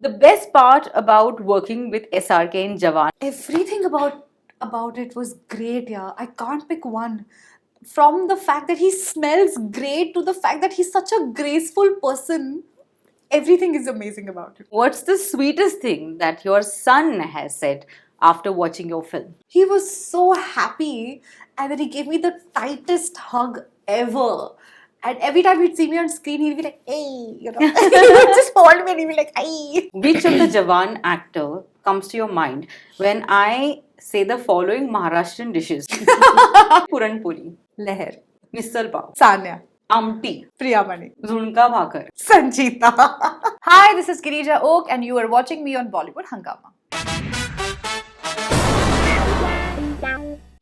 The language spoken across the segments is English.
The best part about working with SRK in Jawan. Everything about it was great. Yeah, I can't pick one. From the fact that he smells great to the fact that he's such a graceful person, everything is amazing about him. What's the sweetest thing that your son has said after watching your film? He was so happy, and then he gave me the tightest hug ever. And every time he'd see me on screen, he'd be like, "Hey," you know, he would just hold me and he'd be like, "Hey." Which of the Jawan actor comes to your mind when I say the following Maharashtrian dishes? Puran puri, Leher, misal pav, Sanya, amti, Priyamani, zunka bhakar. Sanjita. Hi, this is Girija Oak, and you are watching me on Bollywood Hungama.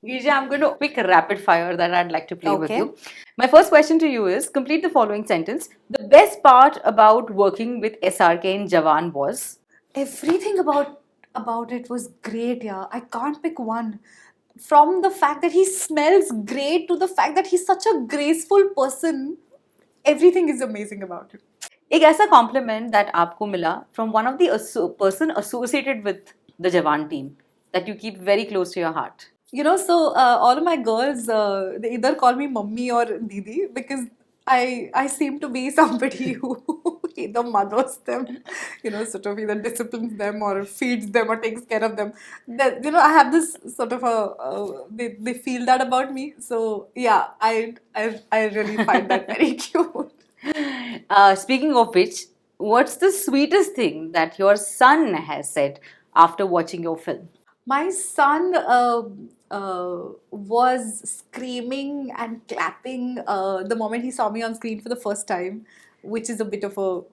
Girija, I'm going to quick rapid fire that I'd like to play with Okay. you. My first question to you is complete the following sentence. The best part about working with SRK in Jawan was. Everything about it was great. Yeah, I can't pick one. From the fact that he smells great to the fact that he's such a graceful person, everything is amazing about him. एक ऐसा compliment that आपको मिला from one of the person associated with the Jawan team that you keep very close to your heart. You know, so all of my girls, they either call me mummy or didi because I seem to be somebody who either mothers them, you know, sort of either disciplines them or feeds them or takes care of them. That, you know, I have this sort of they feel that about me. So yeah, I really find that very cute. Speaking of which, what's the sweetest thing that your son has said after watching your film? My son was screaming and clapping the moment he saw me on screen for the first time, which is a bit of a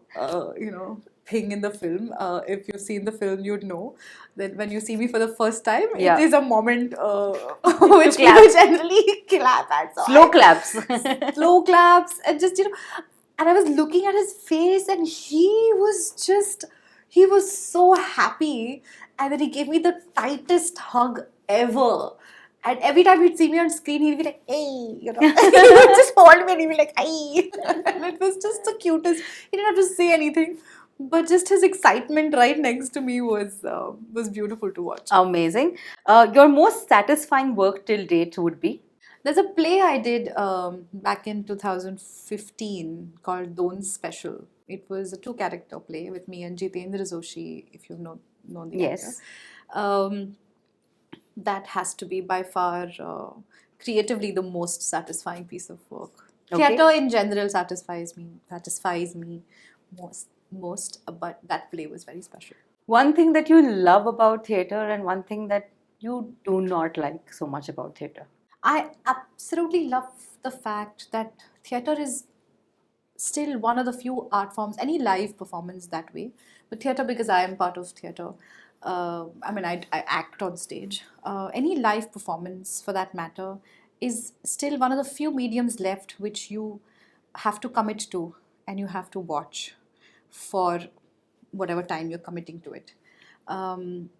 you know, thing in the film. If you've seen the film, you'd know that when you see me for the first time, Yeah. it is a moment which clap. people generally clap at. So Slow claps. slow claps, and just, you know, and I was looking at his face, and he was so happy, and then he gave me the tightest hug ever. And every time he'd see me on screen, he'd be like, "Hey," you know, he would just hold me and he'd be like, "Hey," and it was just the cutest. He didn't have to say anything, but just his excitement right next to me was beautiful to watch. Amazing. Your most satisfying work till date would be? There's a play I did back in 2015 called Don's Special. It was a two-character play with me and Jitendra Joshi, if you've known the Yes. actor. That has to be by far creatively the most satisfying piece of work. Okay. Theatre in general satisfies me most, but that play was very special. One thing that you love about theatre and one thing that you do not like so much about theatre. I absolutely love the fact that theatre is still one of the few art forms, any live performance that way, but theatre, because I am part of theatre, I mean, I act on stage. Any live performance, for that matter, is still one of the few mediums left which you have to commit to and you have to watch for whatever time you're committing to it.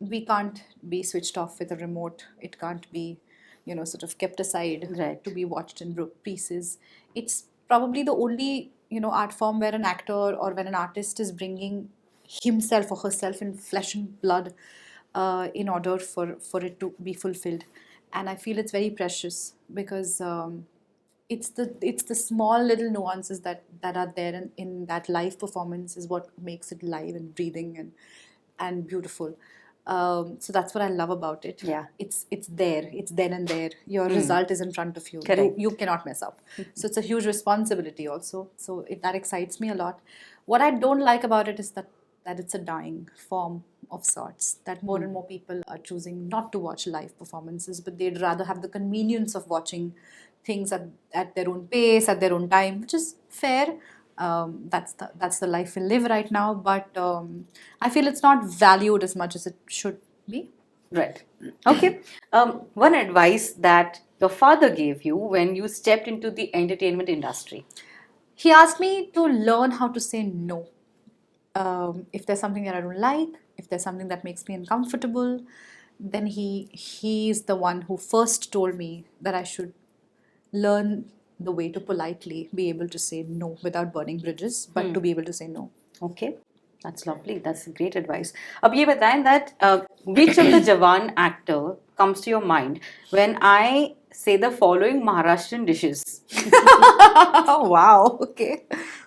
We can't be switched off with a remote. It can't be, you know, sort of kept aside Right. to be watched in pieces. It's probably the only, you know, art form where an actor or when an artist is bringing himself or herself in flesh and blood in order for it to be fulfilled. And I feel it's very precious because it's the small little nuances that are there in that live performance is what makes it live and breathing and beautiful. So that's what I love about it. Yeah. It's there. It's then and there. Your result is in front of you. Correct. You cannot mess up. So it's a huge responsibility also. So that excites me a lot. What I don't like about it is that it's a dying form of sorts. That more and more people are choosing not to watch live performances, but they'd rather have the convenience of watching things at their own pace, at their own time, which is fair. That's the life we live right now, but I feel it's not valued as much as it should be. Right. Okay. One advice that your father gave you when you stepped into the entertainment industry. He asked me to learn how to say no. If there's something that I don't like, if there's something that makes me uncomfortable, then he's the one who first told me that I should learn the way to politely be able to say no without burning bridges, but to be able to say no. Okay. That's lovely. That's great advice. अब ये बताएं that which of the Jawan actor comes to your mind when I say the following Maharashtrian dishes? Wow, okay.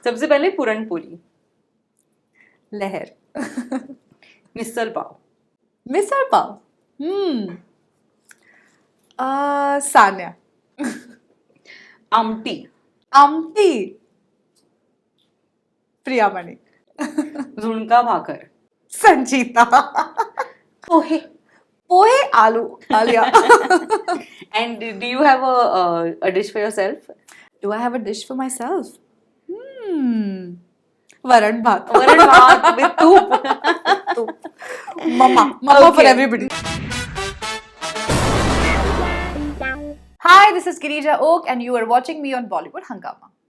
सबसे पहले puran poli, Leher. Misal pav, Misal pav. Sanya. Amti, Amti. Priyamani. Zunka bhakar, Sanjita. Pohe. Pohe aloo. Alia. And do you have a dish for yourself? Do I have a dish for myself? Varan bhat. वरण भात with तूप. Mama. Mama for Okay. everybody. Hi, this is Girija Oak and you are watching me on Bollywood Hungama.